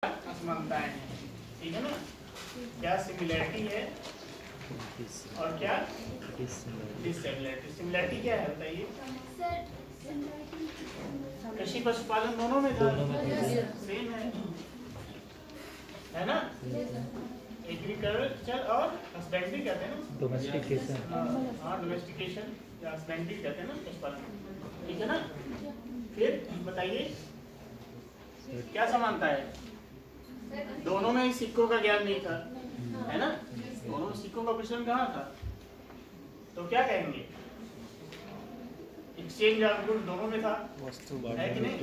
असमानताएं हैं, ठीक है ना। क्या सिमिलैरिटी है और क्या डिससिमिलैरिटी। सिमिलैरिटी क्या है बताइए? कृषि पशुपालन दोनों में था, सेम है ना। एग्रीकल्चर और हस्बेंड्री कहते हैं ना, डोमेस्टिकेशन। हाँ डोमेस्टिकेशन या हस्बेंड्री कहते हैं ना पशुपालन, ठीक है ना। फिर बताइए क्या समानता है? दोनों में सिक्कों का ज्ञान नहीं था, है ना। दोनों सिक्कों का प्रचलन कहाँ था? तो क्या कहेंगे? एक्सचेंज ऑफ गुड्स दोनों में था, है कि नहीं?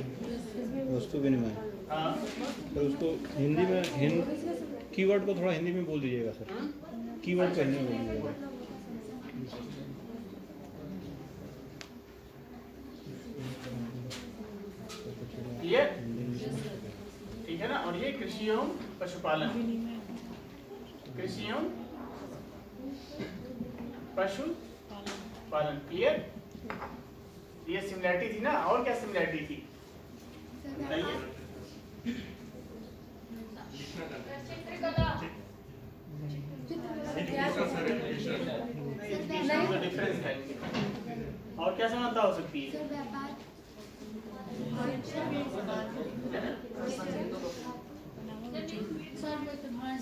वस्तु विनिमय। हाँ सर उसको हिंदी में कीवर्ड को थोड़ा हिंदी में बोल दीजिएगा सर। कीवर्ड को हिंदी में बोल दीजिएगा। ये ठीक है ना। और ये कृषि एवं पशुपालन, कृषि एवं पशुपालन, क्लियर। ये सिमिलैरिटी थी ना। और क्या सिमिलैरिटी थी बताइए? डिफरेंस है। और क्या समानता हो सकती है?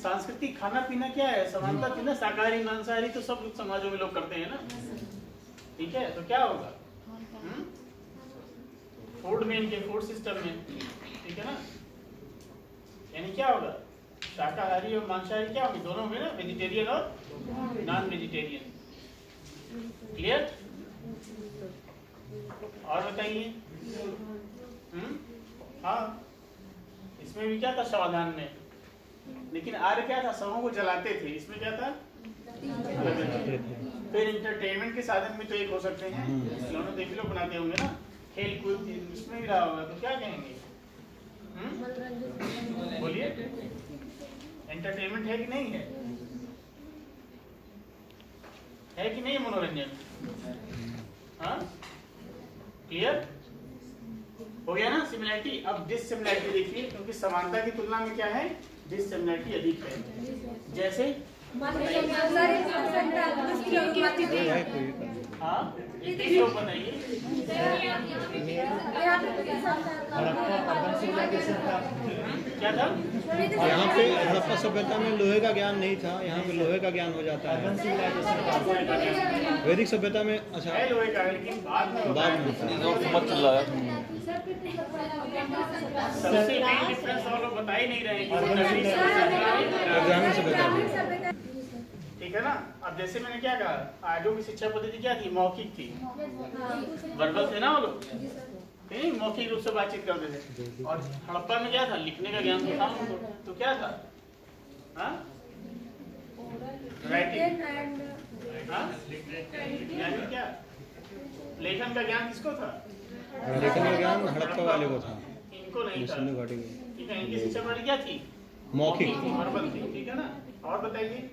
सांस्कृतिक खाना पीना क्या है? समानता थी ना। शाकाहारी मांसाहारी तो सब समाजों में लोग करते हैं ना, ठीक है। तो क्या होगा? फूड में, इनके फूड सिस्टम में, ठीक है ना। यानी क्या होगा? शाकाहारी और मांसाहारी क्या होंगे? दोनों में ना, वेजिटेरियन और नॉन वेजिटेरियन, क्लियर। और बताइए। हाँ इसमें भी क्या था समाधान में? लेकिन आर्य क्या था? सबों को जलाते थे। इसमें क्या था? फिर इंटरटेनमेंट के साधन भी तो एक हो सकते हैं। खिलौने देख लो बनाते होंगे ना, खेल कूद इसमें भी रहा होगा। तो क्या कहेंगे? बोलिए, एंटरटेनमेंट है कि नहीं है? है कि नहीं मनोरंजन? हाँ क्लियर हो गया ना सिमिलैरिटी। अब डिससिमिलैरिटी देखिए, क्योंकि समानता की तुलना में क्या है? डिससिमिलैरिटी अधिक है। जैसे हाँ बताइए। क्या था? यहाँ पे हड़प्पा सभ्यता में लोहे का ज्ञान नहीं था, यहाँ पे लोहे का ज्ञान हो जाता है। वैदिक सभ्यता में अच्छा है लोहे का, लेकिन बाद में मत चल रहा है। सबसे मेन डिफरेंस और लोग बता ही नहीं रहे हैं। ग्रामीण सभ्यता में, ठीक है ना। अब जैसे मैंने क्या कहा, आर्यों की शिक्षा पद्धति क्या थी? मौखिक थी। वर्बल थे ना वो लोग, नहीं मौखिक रूप से बातचीत करते थे। और हड़प्पा में क्या था? लिखने का ज्ञान तो था उनको। तो क्या था? राइटिंग, यानी क्या? लेखन का ज्ञान किसको था? लेखन का ज्ञान हड़प्पा वाले को था, इनको नहीं था, सिंधु घाटी को। ठीक है। इनकी शिक्षा पद्धति क्या थी? मौखिक, वर्बल थी, ठीक है ना। और बताइए।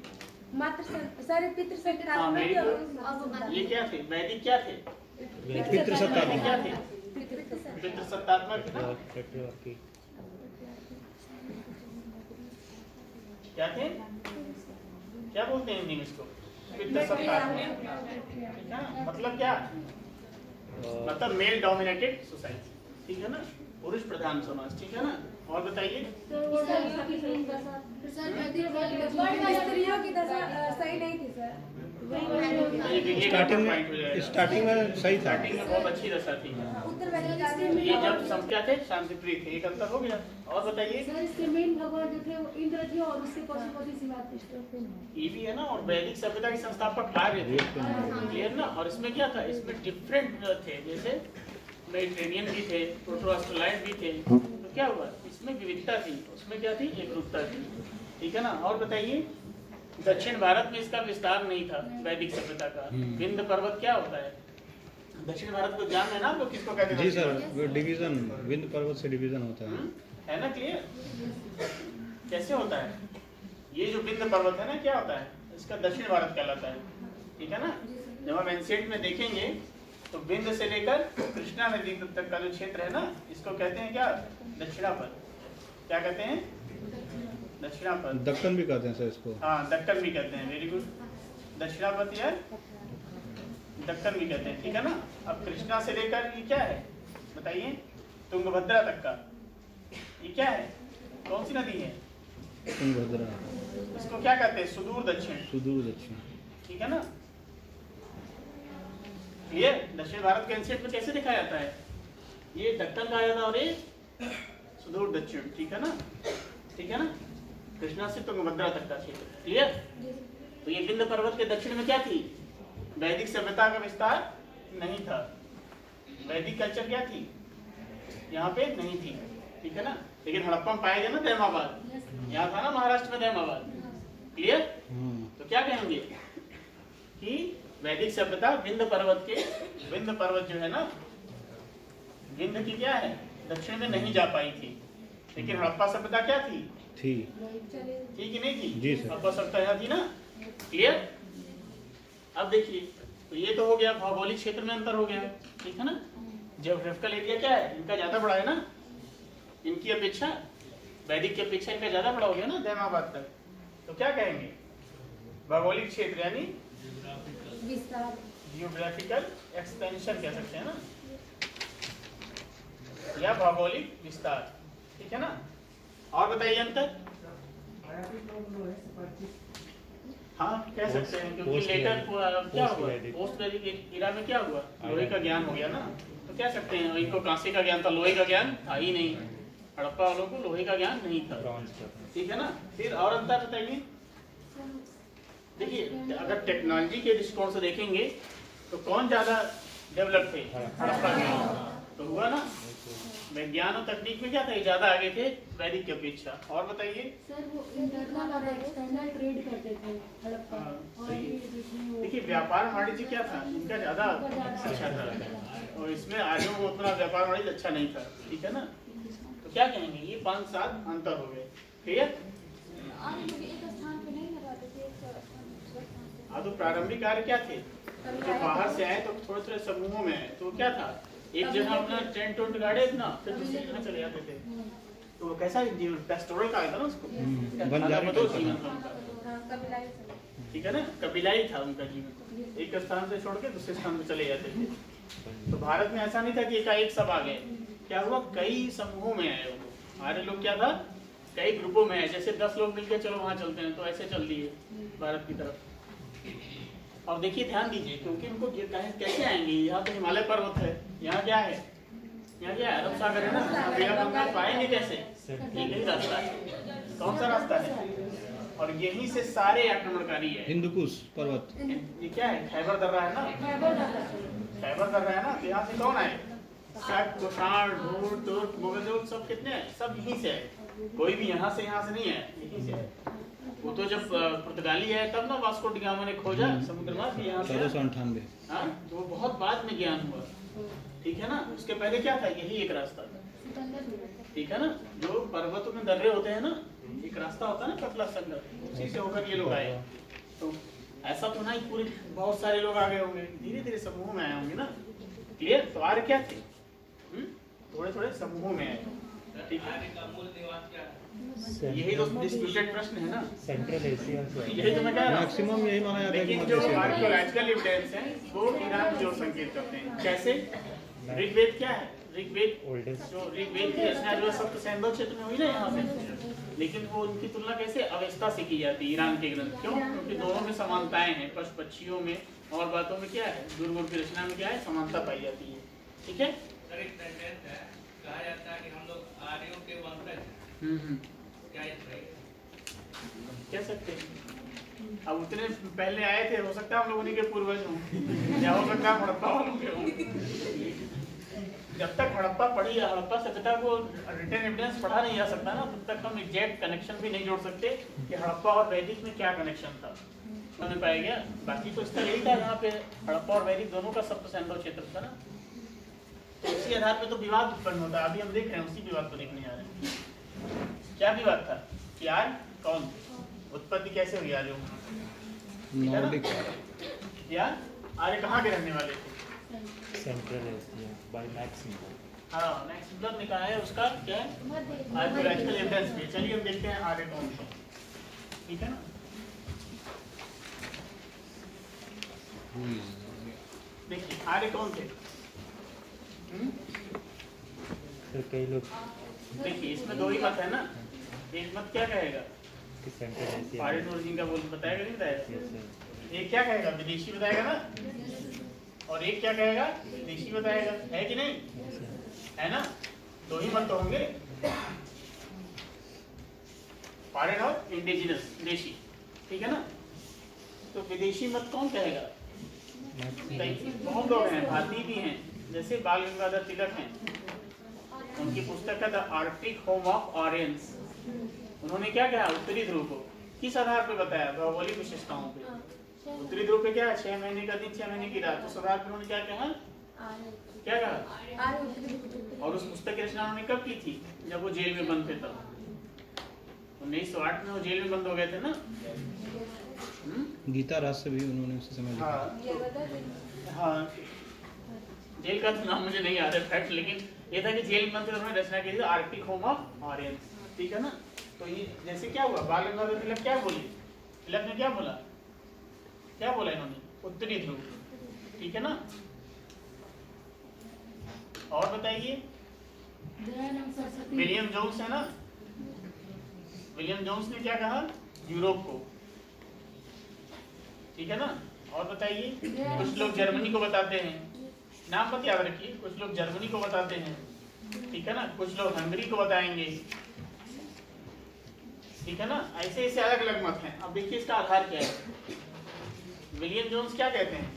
ये क्या थे? वैदिक क्या थे? पितृसत्तात्मक क्या थे? पितृसत्तात्मक क्या थे? क्या बोलते हैं हिंदी में इसको? पितृसत्तात्मक, ठीक है। मतलब क्या? मतलब मेल डोमिनेटेड सोसाइटी, ठीक है ना। पुरुष प्रधान समाज, ठीक है ना। और बताइए। स्त्रियों की दशा सही नहीं थी सर। स्टार्टिंग में सही था, स्टार्टिंग में बहुत अच्छी दशा थी। ये जब संख्या थे शांतिप्रिय थे, एक अंतर हो गया। और बताइए। भगवान जो थे वो इंद्र थे और उसके पशुपति ये भी है ना। और वैदिक सभ्यता के संस्थापक आर्य थे, क्लियर ना। और इसमें क्या था? इसमें डिफरेंट थे, जैसे मेडिटेरेनियन भी थे, प्रोटोस्टलाइट भी थे। तो क्या हुआ? इसमें विविधता थी, उसमें क्या थी? एकरूपता थी, ठीक है ना। और बताइए। दक्षिण भारत में इसका विस्तार नहीं था वैदिक सभ्यता का। विंध्य पर्वत क्या होता है? दक्षिण भारत को जान है ना आपको, किसको कहते हैं? जी सर, वो डिवीजन, विंध्य पर्वत से डिवीजन होता है ना। क्लियर कैसे होता है? ये जो विंध्य पर्वत है ना, क्या होता है? इसका दक्षिण भारत कहलाता है, ठीक है ना। जब हम एंशिएंट में देखेंगे तो विंध्य से लेकर कृष्णा नदी तक का जो क्षेत्र है ना, इसको कहते हैं क्या? दक्षिणापद। क्या कहते हैं? दक्षिणापथ, दक्कन भी कहते हैं सर इसको। हाँ दक्कन भी कहते हैं, वेरी गुड। दक्षिणापथ या दक्कन भी कहते हैं, ठीक है ना। अब कृष्णा से लेकर ये क्या है बताइए, तुंगभद्रा तक का ये क्या है, कौन सी नदी है? तुंगभद्रा। इसको क्या कहते हैं? सुदूर दक्षिण। सुदूर दक्षिण, ठीक है ना। क्लियर? दक्षिण भारत के एंशिएंट में कैसे देखा जाता है? ये दक्कन कहा जाता है और ये सुदूर दक्षिण, ठीक है ना, ठीक है ना। कृष्णा से तुंगभद्रा तक का क्षेत्र, क्लियर। तो ये विंध्य पर्वत के दक्षिण में क्या थी? वैदिक सभ्यता का विस्तार नहीं था, वैदिक कल्चर क्या थी यहाँ पे नहीं थी, ठीक है ना। लेकिन हड़प्पा में पाया गया ना दैमाबाद, यहाँ था ना महाराष्ट्र में दैमाबाद, क्लियर। तो क्या कहेंगे कि वैदिक सभ्यता विंध्य पर्वत जो है ना, विंध्य की क्या है दक्षिण में नहीं जा पाई थी। लेकिन हड़प्पा सभ्यता क्या थी थी कि नहीं थी? जी सर। हड़प्पा सभ्यता यहाँ थी ना, क्लियर। अब देखिए, तो ये तो हो गया भौगोलिक क्षेत्र में अंतर हो गया, ठीक है ना। जियोग्राफिकल एरिया क्या है इनका ज्यादा बड़ा है ना, इनकी अपेक्षा, वैदिक की अपेक्षा इनका ज्यादा बड़ा हो गया ना दैमाबाद तक। तो क्या कहेंगे? भौगोलिक क्षेत्र यानी विस्तार, जियोग्राफिकल एक्सपेंशन कह सकते हैं ना, या भौगोलिक विस्तार, ठीक है ना। और बताइए अंतर। हाँ कह सकते हैं, क्योंकि लेटर क्या हुआ, पोस्ट वैदिक एरा में क्या हुआ, लोहे का ज्ञान हो गया ना। तो कह सकते हैं इनको कांसे का ज्ञान था, लोहे का ज्ञान था ही नहीं, हड़प्पा वालों को लोहे का ज्ञान नहीं था, ठीक है ना। फिर और अंतर बताइए। देखिए अगर टेक्नोलॉजी के दृष्टिकोण से देखेंगे तो कौन ज्यादा डेवलप थे? हड़प्पा के, तो हुआ ना। विज्ञान और तकनीक में क्या था, ज्यादा आगे थे वैदिक की अपेक्षा। और बताइए सर वो इंटरनल और एक्सटर्नल ट्रेड करते थे हड़प्पा, और ये जिसमें वो देखिए व्यापार वाणिज्य क्या था इनका ज्यादा अच्छा था, और इसमें आर्यों को उतना व्यापार वाणिज्य अच्छा नहीं था, ठीक है ना। तो क्या कहेंगे, ये 5-7 अंतर हो गए, क्लियर। हाँ तो प्रारंभिक कार्य क्या थे, जो बाहर से आए तो थोड़े थोड़े समूहों में आए, तो क्या था, एक जगह अपना टेंट टूंट गाड़े ना, फिर दूसरी जगह चले जाते थे। तो वो कैसा जीवन, पेस्टोरल कहा था ना उसको, जीवन था उनका, ठीक है ना, कबीलाई था उनका जीवन, एक स्थान से छोड़ के दूसरे स्थान पे चले जाते थे। तो भारत में ऐसा नहीं था कि एकाएक सब आ गए, क्या हुआ, कई समूहों में आए वो हमारे लोग, क्या था कई ग्रुपों में आए, जैसे 10 लोग मिलकर चलो वहाँ चलते हैं, तो ऐसे चल दिए भारत की तरफ। और देखिए ध्यान दीजिए, क्योंकि उनको कैसे आएंगे, यहाँ तो हिमालय पर्वत है, यहाँ क्या है, यहाँ क्या है, अरब सागर है ना, तो आएंगे कैसे, एक ही रास्ता है, कौन सा रास्ता है, और यहीं से सारे आक्रमणकारी है। हिंदुकुश पर्वत, ये क्या है, खैबर दर्रा है ना, खैबर दर्रा है ना, तो यहाँ से कौन आए, कुषाण, भूर, तुर्क, मुगल, सब कितने हैं, सब यहीं से आए, कोई भी यहाँ से नहीं है, यहीं से आए। वो तो जब पुर्तगाली आए तब ना वास्को डी गामा ने खोजा समुद्र मार्ग यहाँ से, 1498, हाँ तो वो बहुत बाद में ज्ञान हुआ, ठीक है ना। उसके पहले क्या था, यही एक रास्ता था, ठीक है ना। जो पर्वतों में दर्रे होते हैं ना, एक रास्ता होता है ना पतला संगम, उसी से होकर ये लोग आए। तो ऐसा तो ना पूरे बहुत सारे लोग आ गए होंगे, धीरे धीरे समूह में आए होंगे ना, क्लियर। तो आर्य क्या थे, थोड़े थोड़े समूहों में आए, ठीक है। यही तो डिस्प्यूटेड प्रश्न है ना, सेंट्रल एशिया से, यही तो मैं कह रहा हूँ। मैक्सिमम यही माना जाता है कि लेकिन जो आर्कियोलॉजिकल एविडेंस है वो ईरान की ओर संकेत करते हैं। कैसे, ऋग्वेद क्या है, ऋग्वेद जो ऋग्वेद की रचना जो सप्त सैंधव क्षेत्र में हुई ना यहाँ से, लेकिन वो उनकी तुलना कैसे अवेस्ता से की जाती है ईरान के ग्रंथ, क्यों, क्योंकि दोनों में समानताएं हैं, पशु पक्षियों में और बातों में क्या है, दुर्गुण की रचना में क्या है, समानता पाई जाती है, ठीक है। कहा जाता है कि हम लोग आर्यों के वंशज, क्या कह सकते हैं। अब उतने पहले आए थे, हो सकता है हम लोग उन्हीं के पूर्वज हों, या हो सकता है हड़प्पा वालों के हों। जब तक हड़प्पा पढ़ी या हड़प्पा सभ्यता को रिटन एविडेंस पढ़ा नहीं जा सकता ना, तब तक हम एग्जैक्ट कनेक्शन भी नहीं जोड़ सकते कि हड़प्पा और वैदिक में क्या कनेक्शन था, समझ पाया गया। बाकी तो इसका यही था, यहाँ पे हड़प्पा और वैदिक दोनों का सप्त सैंधव क्षेत्र था ना, तो उसी आधार पे तो विवाद उत्पन्न होता है। अभी हम देख रहे हैं उसी विवाद को देखने जा रहे हैं। क्या विवाद था कि आर्य कौन, उत्पत्ति कैसे हुई आर्यों की, या आर्य कहाँ के रहने वाले थे, सेंट्रल एशिया बाय मैक्सिमम, हाँ नेक्स्ट ब्लॉक निकाला है उसका क्या है, आर्कियोलॉजिकल एविडेंस पे। चलिए हम देखते हैं आर्य कौन थे, ठीक है ना। देखिए आर्य कौन थे। तो कई लोग देखिए इसमें दो ही मत है ना, एक मत क्या कहेगा कि सेंट्रल एशिया फॉरेन ओरिजिन का बोल बताएगा नहीं बताएगा, एक क्या कहेगा विदेशी बताएगा ना, और एक क्या कहेगा देशी बताएगा, है कि नहीं, है ना, दो ही मत तो होंगे, फॉरेन और इंडिजिनस देशी, ठीक है ना। तो विदेशी मत कौन कहेगा, बहुत लोग हैं, भारतीय भी हैं, जैसे बाल गंगाधर तिलक हैं, उनकी पुस्तक है the Arctic home of Aryans. उन्होंने क्या कहा उत्तरी ध्रुव को किस आधार पर बताया, भौगोलिक विशेषताओं पे। उत्तरी ध्रुव पे क्या है 6 महीने का दिन 6 महीने की रात, उस आधार पर उन्होंने क्या कहा, क्या कहा। और उस पुस्तक की रचना उन्होंने कब की थी, जब वो जेल में बंद थे तब 1908 में वो जेल में बंद हो गए थे ना। गीता राज से भी उन्होंने उसी समय लिखा। हाँ जेल का तो नाम मुझे नहीं याद है फैक्ट, लेकिन ये था कि जेल में बंद थे तो उन्होंने रचना की थी आर्कटिक होम ऑफ आर्यंस, ठीक है ना। तो ये जैसे क्या हुआ, बाल गंगाधर तिलक क्या बोली, तिलक ने क्या बोला, क्या बोला इन्होंने उत्तरी ध्रुव, ठीक है ना। और बताइए विलियम जोन्स है ना, विलियम जोन्स ने क्या कहा यूरोप को, ठीक है ना। और बताइए कुछ लोग जर्मनी को बताते हैं, नाम मत याद रखिए, कुछ लोग जर्मनी को बताते हैं, ठीक है ना, कुछ लोग हंगरी को बताएंगे, ठीक है ना। ऐसे ऐसे अलग अलग मत हैं। अब देखिए इसका आधार क्या है। विलियम जोन्स क्या कहते हैं,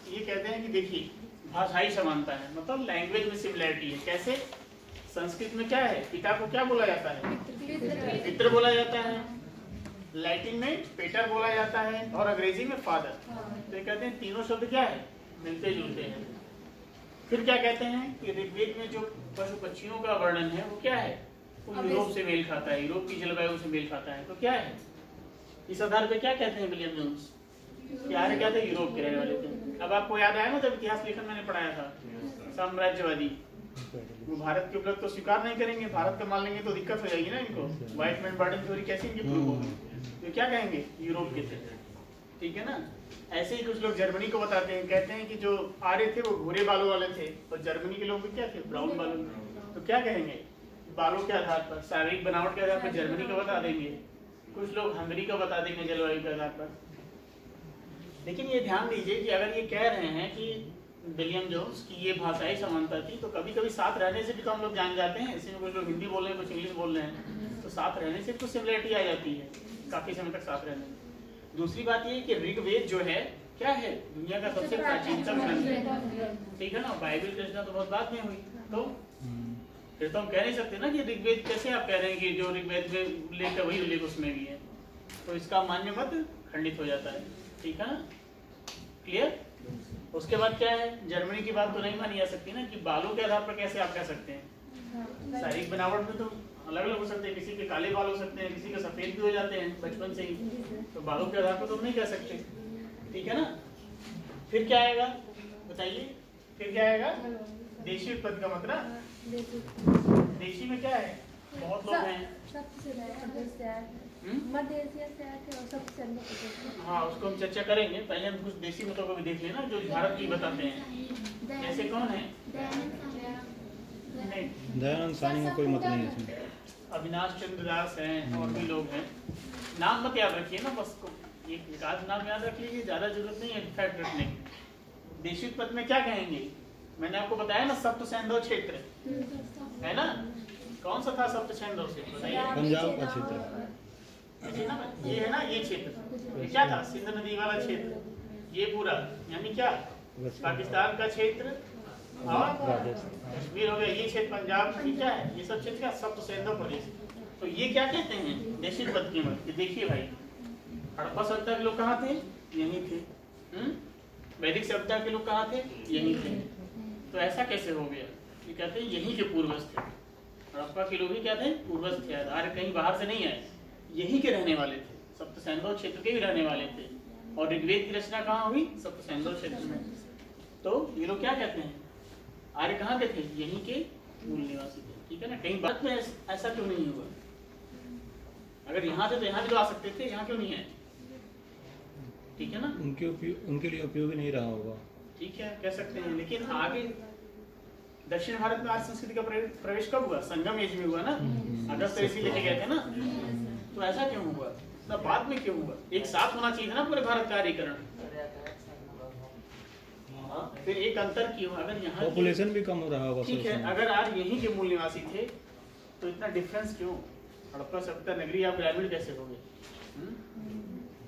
ये कहते हैं कि देखिए भाषाई समानता है, मतलब लैंग्वेज में सिमिलैरिटी है। कैसे, संस्कृत में क्या है, पिता को क्या बोला जाता है, पितृ बोला जाता है, लैटिन में पेटर बोला जाता है, और अंग्रेजी में फादर। तो ये कहते हैं तीनों शब्द क्या है, मिलते जुलते हैं। फिर क्या कहते हैं कि ऋग्वेद में जो पशु पक्षियों का वर्णन है वो क्या है, वो यूरोप से मेल खाता है, यूरोप की जलवायु से मेल खाता है। तो क्या है, इस आधार पे क्या कहते हैं विलियम जोन्स, यार क्या थे, यूरोप के रहने वाले थे। अब आपको याद आया ना जब इतिहास लेखन मैंने पढ़ाया था, साम्राज्यवादी वो भारत के उपलब्ध तो स्वीकार नहीं करेंगे, भारत का मान लेंगे तो दिक्कत हो जाएगी ना इनको, व्हाइट मैन बर्डन थ्योरी कैसे इनकी प्रूव होगी, तो क्या कहेंगे यूरोप के थे, ठीक है ना। ऐसे ही कुछ लोग जर्मनी को बताते हैं, कहते हैं कि जो आर्य थे वो भूरे बालों वाले थे और जर्मनी के लोग भी क्या थे, ब्राउन बालों। तो क्या कहेंगे, बालों के आधार पर, शारीरिक बनावट के आधार पर जर्मनी को बता देंगे, कुछ लोग हंगरी को बता देंगे जलवायु के आधार पर। लेकिन ये ध्यान दीजिए कि अगर ये कह रहे हैं कि विलियम जोन्स की ये भाषाई समानता थी, तो कभी कभी साथ रहने से भी तो हम लोग जान जाते हैं, इसमें कुछ लोग हिंदी बोल रहे हैं कुछ इंग्लिश बोल रहे हैं, तो साथ रहने से कुछ सिमिलरिटी आ जाती है काफी समय तक साथ रहने में। दूसरी बात ये कि ऋग्वेद जो है क्या है, दुनिया का सबसे प्राचीनतम ग्रंथ है, ठीक है ना। बाइबल की रचना तो बहुत बाद में हुई, तो फिर तो हम कह नहीं सकते ना कि ऋग्वेद, कैसे आप कह रहे हैं कि जो ऋग्वेद में उल्लेख है वही उल्लेख उसमें भी है, तो इसका मान्य मत खंडित हो जाता है, ठीक है ना, क्लियर। उसके बाद क्या है, जर्मनी की बात तो नहीं मानी जा सकती ना कि बालों के आधार पर कैसे आप कह सकते हैं, शारीरिक बनावट में तो अलग अलग हो सकते हैं, किसी के काले बाल हो सकते हैं, किसी के सफेद भी हो जाते हैं बचपन से ही, तो बालों के आधार पर तो हम नहीं कह सकते, ठीक है ना। फिर क्या आएगा बताइए, फिर क्या आएगा, देशी उत्पत्ति का मतलब, देशी में क्या है, बहुत लोग हैं, हाँ उसको हम चर्चा करेंगे, पहले हम कुछ देशी मतों को भी देख लेना जो भारत की बताते हैं। जैसे कौन है, दयानंद सानी का कोई मत नहीं इसमें, अविनाश चंद्र दास हैं और भी लोग हैं, नाम मत याद रखिए ना, बस एक विकास नाम याद रख लीजिए, ज्यादा जरूरत नहीं है फैक्ट रखने की। देशी उत्पत्ति में क्या कहेंगे, मैंने आपको बताया ना सप्त सैंधव क्षेत्र है ना, कौन सा था सप्त सैंधव क्षेत्र बताइए, पंजाब का क्षेत्र, ये है ना, ये क्षेत्र ये क्या था, सिंध नदी वाला क्षेत्र, ये पूरा यानी क्या पाकिस्तान का क्षेत्र और कश्मीर हो गया, ये क्षेत्र पंजाब, ये क्या है, ये सब क्षेत्र क्या सप्त सैंधव प्रदेश। तो ये क्या कहते हैं देशी उत्पत्ति में, देखिए भाई हड़प्पा सभ्यता के लोग कहाँ थे, यहीं थे, वैदिक सभ्यता के लोग कहाँ थे, यहीं थे। तो ऐसा कैसे हो गया, ये कहते हैं यहीं के पूर्वज थे, हड़प्पा के लोग ही क्या थे, पूर्वज थे, आर्य कहीं बाहर से नहीं आए, यहीं के रहने वाले थे, सप्त सैंधव क्षेत्र के भी रहने वाले थे। और ऋग्वेद की रचना कहाँ हुई, सप्त सैंधव क्षेत्र में। तो ये लोग क्या कहते हैं, आर्य कहाँ के थे, यहीं के मूल निवासी थे, ठीक है ना। कहीं भारत में ऐसा क्यों नहीं हुआ? अगर यहाँ थे तो यहाँ भी तो आ सकते थे, यहाँ क्यों नहीं है? ठीक है ना, उनके लिए उपयोगी नहीं रहा होगा, ठीक है, कह सकते हैं। लेकिन आगे दक्षिण भारत में आर्य संस्कृति का प्रवेश कब हुआ? संगम एज में हुआ ना, अगस्त ऋषि लेके गए थे ना। तो ऐसा क्यों हुआ? ना बाद में क्यों हुआ? एक साथ होना चाहिए ना पूरे भारत का आर्यीकरण। फिर एक अंतर क्यों? अगर यहाँ पॉपुलेशन भी कम हो रहा होगा, ठीक है, अगर आज यहीं के मूल निवासी थे तो इतना डिफरेंस क्यों? हड़प्पा सभ्यता नगरी आप ग्रामीण कैसे हो गए?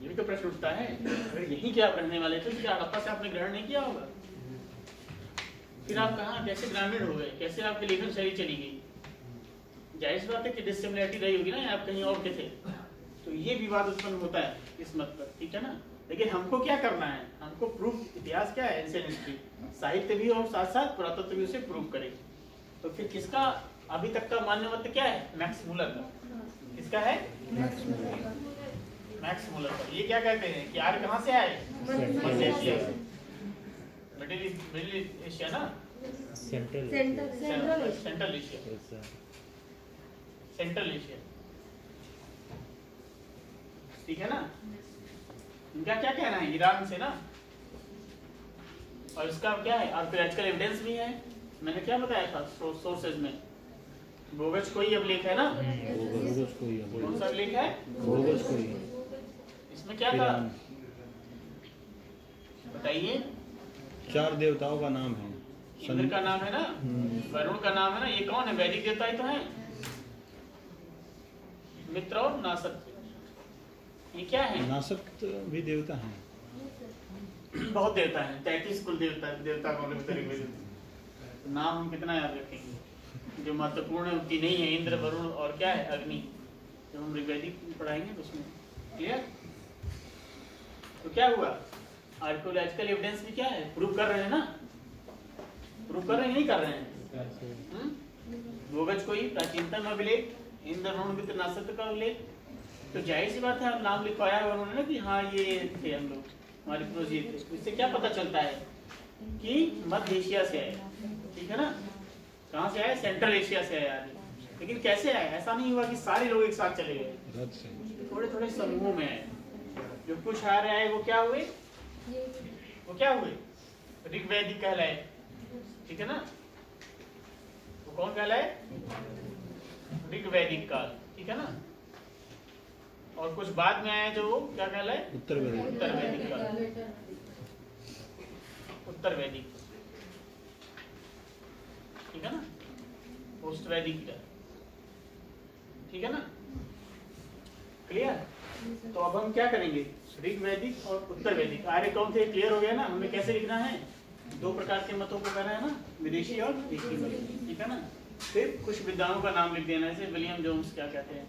ये भी तो प्रश्न उठता है। अगर यहीं के आप रहने वाले थे तो क्या हड़प्पा से आपने ग्रहण नहीं किया होगा? फिर आप कहाँ कैसे ग्रामीण हो गए? कैसे आपकी लेखन शैली चली गई? जाहिर सी बात है कि डिसिमिलरिटी रही होगी ना, आप कहीं और के थे। तो ये विवाद उत्पन्न होता है इस मत पर, ठीक है ना। लेकिन हमको क्या करना है? हमको प्रूफ, इतिहास क्या है? एंशिएंट हिस्ट्री, साहित्य भी और साथ साथ पुरातत्व भी उसे प्रूव करे। तो फिर किसका अभी तक का मान्य मत क्या है? मैक्स मुलर का। किसका है? मैक्स मुलर का। ये क्या कहते हैं कि आर्य कहाँ से आए? मध्य एशिया से, मिडिल एशिया ना, central central Asia, central Asia, ठीक है ना। इनका क्या कहना है? ईरान से ना। और इसका क्या है? आर्कियोलॉजिकल एविडेंस भी है। मैंने क्या बताया था सोर्सेज में? बोगस कोई अभिलेख है ना, कौन सा अभिलेख है? इसमें क्या था बताइए? 4 देवताओं का नाम है। इंद्र का नाम है ना, वरुण का नाम है ना। ये कौन है? वैदिक देवता ही तो है, मित्र और नासक। ये क्या है? नासक भी देवता हैं, बहुत देवता है, 33 कुल देवता को नाम हम कितना याद रखेंगे? जो महत्वपूर्ण है उतनी नहीं है। इंद्र, वरुण और क्या है? अग्नि। जब हम ऋग्वेदिक पढ़ाएंगे तो उसमें क्लियर। तो क्या हुआ? आर्कियोलॉजिकल एविडेंस भी क्या है? प्रूव कर रहे हैं ना, प्रूव कर रहे हैं, नहीं कर रहे हैं? बोगस कोई प्राचीनतम अभिलेख, इंद्र, वरुण, मित्र, नासक का अभिलेख। तो जाहिर सी बात है, नाम लिखवाया है उन्होंने ना कि हाँ ये थे हम लोग, हमारे पूर्वज ये थे। इससे क्या पता चलता है कि मध्य एशिया से आए, ठीक है ना। कहाँ से आए? सेंट्रल एशिया से आए आदमी। लेकिन कैसे आए? ऐसा नहीं हुआ कि सारे लोग एक साथ चले गए, थोड़े थोड़े समूह में आए। जो कुछ आ रहे आए वो क्या हुए? वो क्या हुए? ऋग्वैदिक कहलाए, ठीक है ना। वो कौन कहलाए? ऋग्वैदिक काल, ठीक है ना। और कुछ बाद में आए जो क्या कहलाए? उत्तर वैदिक काल, उत्तर वैदिक, ठीक है ना। पोस्ट वैदिक का, ठीक है ना। क्लियर? तो अब हम क्या करेंगे? ऋग्वैदिक और उत्तर वैदिक आर्य कौन थे? क्लियर हो गया ना। हमें कैसे लिखना है? 2 प्रकार के मतों को कहना है ना, विदेशी और देशी मत, ठीक है ना। फिर कुछ विद्वानों का नाम लिख देना, जैसे विलियम जोन्स क्या कहते हैं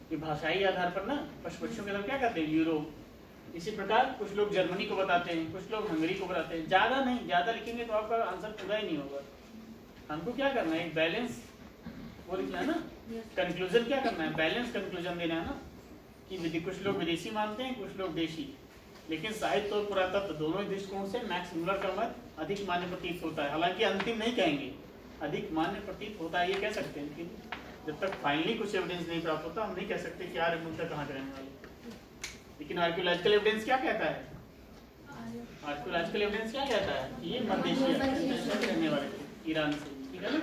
कि भाषाई आधार पर ना पशु पक्षियों के नाम क्या कहते हैं? यूरोप। इसी प्रकार कुछ लोग जर्मनी को बताते हैं, कुछ लोग हंगरी को बताते हैं। ज्यादा नहीं, ज्यादा लिखेंगे तो आपका आंसर पूरा ही नहीं होगा। हमको क्या करना है? एक बैलेंस वो लिखना है ना। कंक्लूजन क्या करना है? बैलेंस कंक्लूजन देना है ना कि कुछ लोग विदेशी मानते हैं, कुछ लोग देशी। लेकिन साहित्य और पुरातत्व दोनों दृष्टिकोण से मैक्स मुलर का मत अधिक मान्य प्रतीत होता है। हालांकि अंतिम नहीं कहेंगे, अधिक मान्य प्रतीत होता है ये कह सकते हैं। लेकिन जब तक फाइनली कुछ एविडेंस नहीं प्राप्त होता हम नहीं कह सकते कि आर्य मूलतः कहाँ के रहने वाले। लेकिन आर्कियोलॉजिकल एविडेंस क्या कहता है? आर्कियोलॉजिकल एविडेंस क्या कहता है? ये मध्य एशिया के रहने वाले थे, ईरान से, ठीक है ना।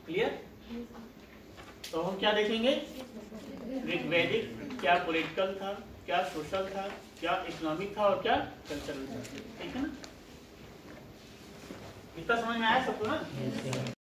क्लियर? तो हम क्या देखेंगे? ऋग्वैदिक क्या पॉलिटिकल था, क्या सोशल था, क्या इकोनॉमिक था और क्या कल्चरल था, ठीक है ना। इतना समझ में आया सबको ना?